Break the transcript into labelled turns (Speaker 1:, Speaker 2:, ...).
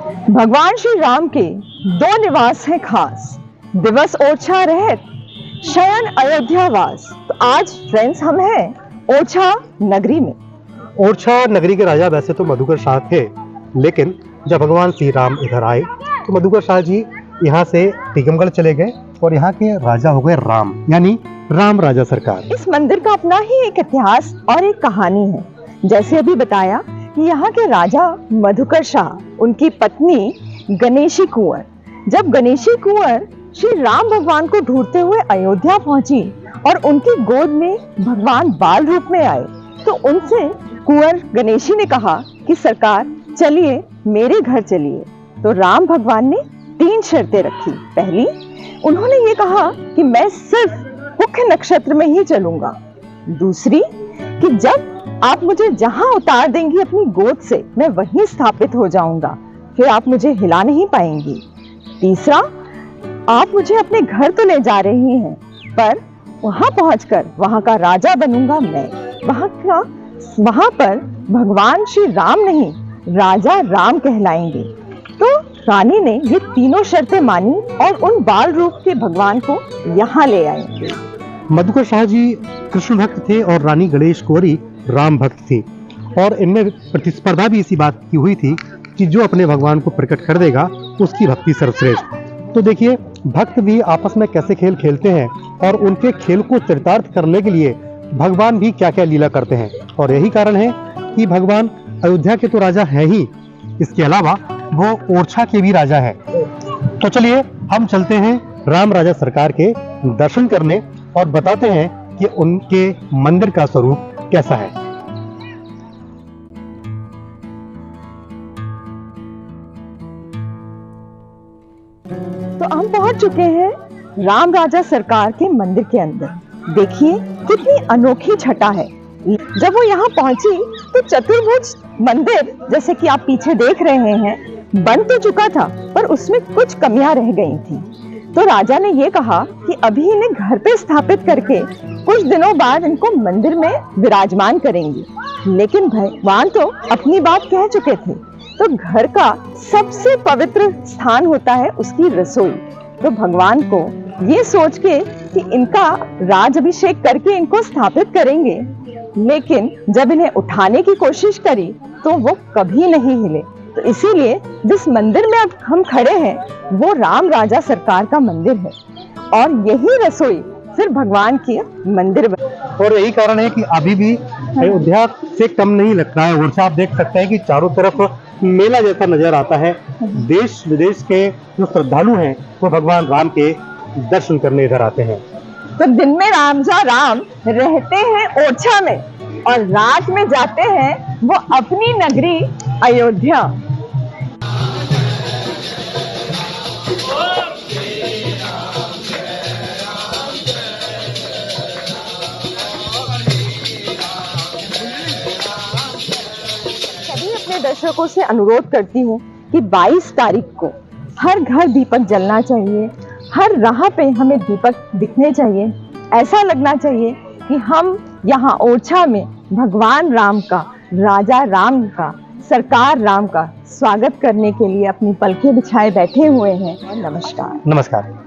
Speaker 1: भगवान श्री राम के दो निवास हैं खास, दिवस ओरछा रहत, शयन अयोध्या वास। तो आज फ्रेंड्स हम हैं ओरछा नगरी में।
Speaker 2: ओरछा नगरी के राजा वैसे तो मधुकर शाह थे, लेकिन जब भगवान श्री राम इधर आए तो मधुकर शाह जी यहाँ से टीकमगढ़ चले गए और यहाँ के राजा हो गए राम, यानी राम राजा सरकार।
Speaker 1: इस मंदिर का अपना ही एक इतिहास और एक कहानी है। जैसे अभी बताया कि यहाँ के राजा मधुकर शाह, उनकी पत्नी गणेशी कुंवर, जब गणेशी कुंवर श्री राम भगवान को ढूंढते हुए अयोध्या पहुंची और उनकी गोद में भगवान बाल रूप में आए, तो उनसे कुंवर गणेशी ने कहा कि सरकार चलिए मेरे घर चलिए। तो राम भगवान ने 3 शर्तें रखी। पहली, उन्होंने ये कहा कि मैं सिर्फ मुख्य नक्षत्र में ही चलूंगा। दूसरी, कि जब आप मुझे जहां उतार देंगी अपनी गोद से, मैं वहीं स्थापित हो जाऊंगा, फिर आप मुझे हिला नहीं पाएंगी। तीसरा, आप मुझे अपने घर तो ले जा रही हैं, पर वहां पहुंचकर वहां का राजा बनूंगा मैं। वहां पर भगवान श्री राम नहीं, राजा राम कहलाएंगे। तो रानी ने ये तीनों शर्तें मानी और उन बाल रूप के भगवान को यहाँ ले आए।
Speaker 2: मधुकर शाह जी कृष्ण भक्त थे और रानी गणेश कुंवरी राम भक्त थी, और इनमें प्रतिस्पर्धा भी इसी बात की हुई थी कि जो अपने भगवान को प्रकट कर देगा उसकी भक्ति सर्वश्रेष्ठ। तो देखिए, भक्त भी आपस में कैसे खेल खेलते हैं और उनके खेल को चरितार्थ करने के लिए भगवान भी क्या क्या लीला करते हैं। और यही कारण है कि भगवान अयोध्या के तो राजा हैं ही, इसके अलावा वो ओरछा के भी राजा हैं। तो चलिए हम चलते हैं राम राजा सरकार के दर्शन करने और बताते हैं कि उनके मंदिर का स्वरूप कैसा है।
Speaker 1: तो हम पहुंच चुके हैं राम राजा सरकार के मंदिर के अंदर। देखिए कितनी अनोखी छटा है। जब वो यहाँ पहुंची तो चतुर्भुज मंदिर, जैसे कि आप पीछे देख रहे हैं, बन तो चुका था पर उसमें कुछ कमियां रह गई थी। तो राजा ने ये कहा कि अभी इन्हें घर पे स्थापित करके कुछ दिनों बाद इनको मंदिर में विराजमान करेंगे। लेकिन भगवान तो अपनी बात कह चुके थे, तो घर का सबसे पवित्र स्थान होता है उसकी रसोई। तो भगवान को ये सोच के कि इनका राज अभिषेक करके इनको स्थापित करेंगे, लेकिन जब इन्हें उठाने की कोशिश करी तो वो कभी नहीं हिले। तो इसीलिए जिस मंदिर में अब हम खड़े हैं वो राम राजा सरकार का मंदिर है, और यही रसोई फिर भगवान की मंदिर
Speaker 2: और यही कारण है कि अभी भी अयोध्या से कम नहीं लग रहा है। ओरछा आप देख सकते हैं कि चारों तरफ मेला जैसा नजर आता है। देश विदेश के जो श्रद्धालु हैं वो भगवान राम के दर्शन करने इधर आते हैं।
Speaker 1: तो दिन में रामजा राम रहते हैं ओरछा में और रात में जाते हैं वो अपनी नगरी अयोध्या। सभी अपने दर्शकों से अनुरोध करती हूँ कि 22 तारीख को हर घर दीपक जलना चाहिए, हर राह पे हमें दीपक दिखने चाहिए। ऐसा लगना चाहिए कि हम यहाँ ओरछा में भगवान राम का, राजा राम का, सरकार राम का स्वागत करने के लिए अपनी पलकें बिछाए बैठे हुए हैं। नमस्कार।
Speaker 2: नमस्कार।